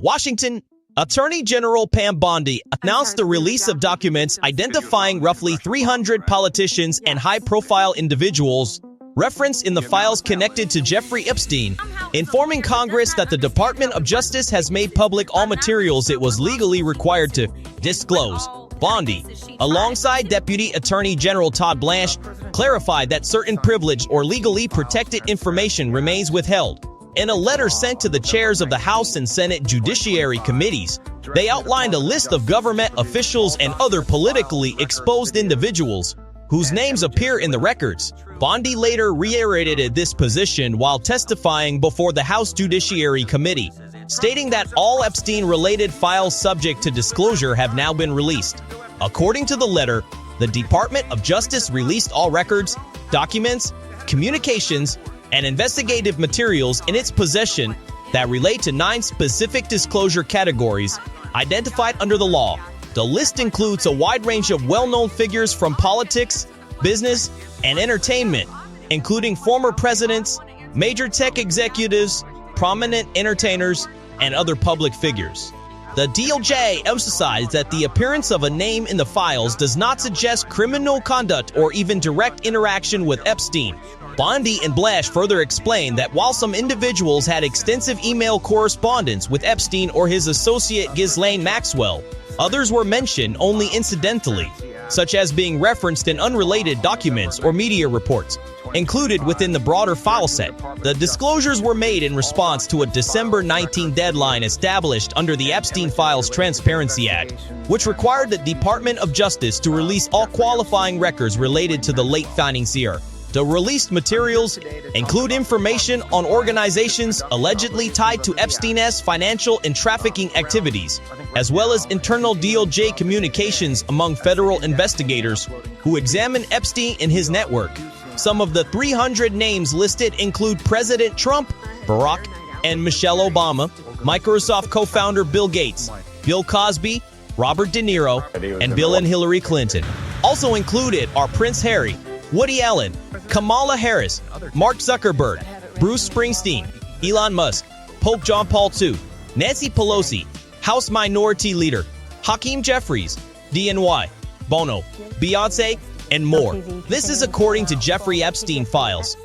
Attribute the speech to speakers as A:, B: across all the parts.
A: Washington, Attorney General Pam Bondi announced the release of documents identifying roughly 300 politicians and high-profile individuals referenced in the files connected to Jeffrey Epstein, informing Congress that the Department of Justice has made public all materials it was legally required to disclose. Bondi, alongside Deputy Attorney General Todd Blanche, clarified that certain privileged or legally protected information remains withheld. In a letter sent to the chairs of the House and Senate Judiciary Committees, they outlined a list of government officials and other politically exposed individuals whose names appear in the records. Bondi later reiterated this position while testifying before the House Judiciary Committee, stating that all Epstein-related files subject to disclosure have now been released. According to the letter, the Department of Justice released all records, documents, communications, and investigative materials in its possession that relate to 9 specific disclosure categories identified under the law. The list includes a wide range of well-known figures from politics, business, and entertainment, including former presidents, major tech executives, prominent entertainers, and other public figures. The DOJ emphasized that the appearance of a name in the files does not suggest criminal conduct or even direct interaction with Epstein. Bondi and Blanche further explained that while some individuals had extensive email correspondence with Epstein or his associate Ghislaine Maxwell, others were mentioned only incidentally, such as being referenced in unrelated documents or media reports included within the broader file set. The disclosures were made in response to a December 19 deadline established under the Epstein Files Transparency Act, which required the Department of Justice to release all qualifying records related to the late financier. The released materials include information on organizations allegedly tied to Epstein's financial and trafficking activities, as well as internal DOJ communications among federal investigators who examined Epstein and his network. Some of the 300 names listed include President Trump, Barack and Michelle Obama, Microsoft co-founder Bill Gates, Bill Cosby, Robert De Niro, and Bill and Hillary Clinton. Also included are Prince Harry, Woody Allen, Kamala Harris, Mark Zuckerberg, Bruce Springsteen, Elon Musk, Pope John Paul II, Nancy Pelosi, House Minority Leader, Hakeem Jeffries, DNY, Bono, Beyonce, and more. This is according to Jeffrey Epstein files.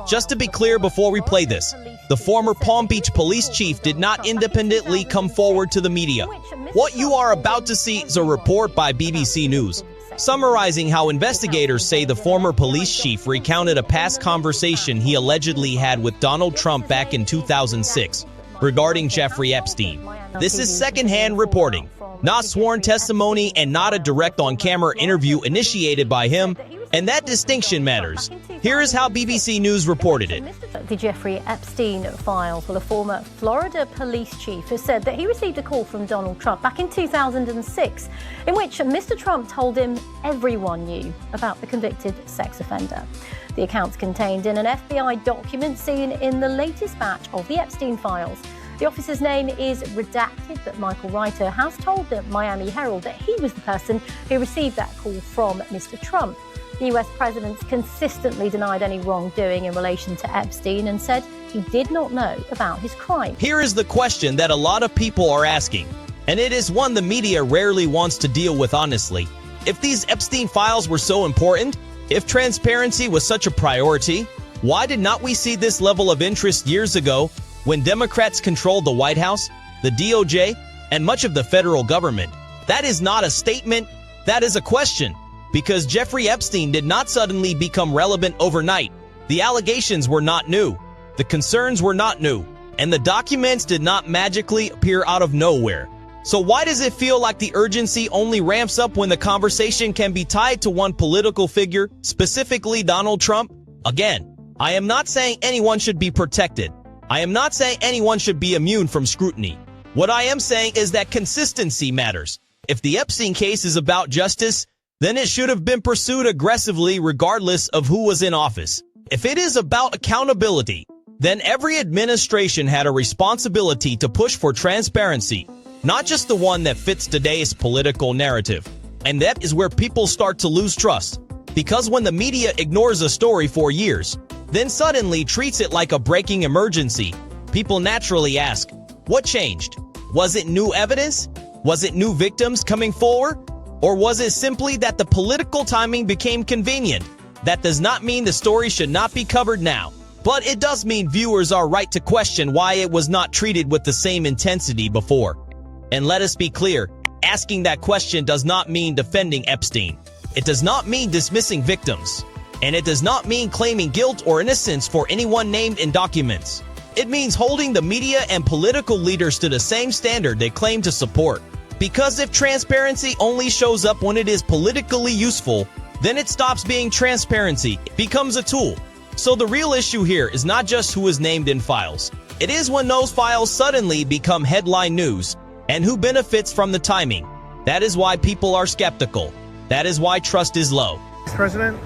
A: Just to be clear before we play this, the former Palm Beach police chief did not independently come forward to the media. What you are about to see is a report by BBC News, summarizing how investigators say the former police chief recounted a past conversation he allegedly had with Donald Trump back in 2006 regarding Jeffrey Epstein. This is secondhand reporting, not sworn testimony and not a direct on-camera interview initiated by him, and that distinction matters. Here is how BBC News reported it.
B: The Jeffrey Epstein files. Well, a former Florida police chief has said that he received a call from Donald Trump back in 2006 in which Mr. Trump told him everyone knew about the convicted sex offender. The account's contained in an FBI document seen in the latest batch of the Epstein files. The officer's name is redacted, but Michael Reiter has told the Miami Herald that he was the person who received that call from Mr. Trump. The US president's consistently denied any wrongdoing in relation to Epstein and said he did not know about his crime.
A: Here is the question that a lot of people are asking, and it is one the media rarely wants to deal with honestly. If these Epstein files were so important, if transparency was such a priority, why did not we see this level of interest years ago when Democrats controlled the White House, the DOJ, and much of the federal government? That is not a statement, that is a question. Because Jeffrey Epstein did not suddenly become relevant overnight. The allegations were not new, the concerns were not new, and the documents did not magically appear out of nowhere. So why does it feel like the urgency only ramps up when the conversation can be tied to one political figure, specifically Donald Trump? Again, I am not saying anyone should be protected. I am not saying anyone should be immune from scrutiny. What I am saying is that consistency matters. If the Epstein case is about justice, then it should have been pursued aggressively regardless of who was in office. If it is about accountability, then every administration had a responsibility to push for transparency, not just the one that fits today's political narrative. And that is where people start to lose trust. Because when the media ignores a story for years, then suddenly treats it like a breaking emergency, people naturally ask, what changed? Was it new evidence? Was it new victims coming forward? Or was it simply that the political timing became convenient? That does not mean the story should not be covered now. But it does mean viewers are right to question why it was not treated with the same intensity before. And let us be clear, asking that question does not mean defending Epstein. It does not mean dismissing victims. And it does not mean claiming guilt or innocence for anyone named in documents. It means holding the media and political leaders to the same standard they claim to support. Because if transparency only shows up when it is politically useful, then it stops being transparency, it becomes a tool. So the real issue here is not just who is named in files. It is when those files suddenly become headline news, and who benefits from the timing. That is why people are skeptical. That is why trust is low.
C: Mr. President,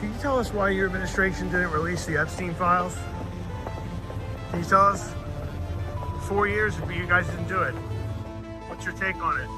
C: can you tell us why your administration didn't release the Epstein files? Can you tell us? 4 years, but you guys didn't do it. What's your take on it?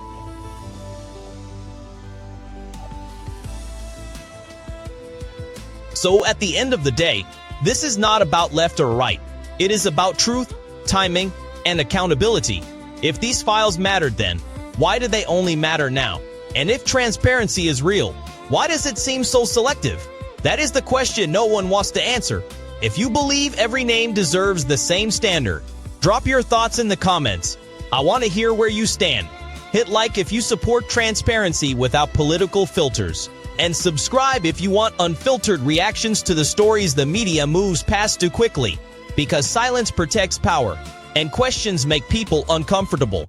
A: So at the end of the day, this is not about left or right. It is about truth, timing, and accountability. If these files mattered then, why do they only matter now? And if transparency is real, why does it seem so selective? That is the question no one wants to answer. If you believe every name deserves the same standard, drop your thoughts in the comments. I want to hear where you stand. Hit like if you support transparency without political filters. And subscribe if you want unfiltered reactions to the stories the media moves past too quickly. Because silence protects power, and questions make people uncomfortable.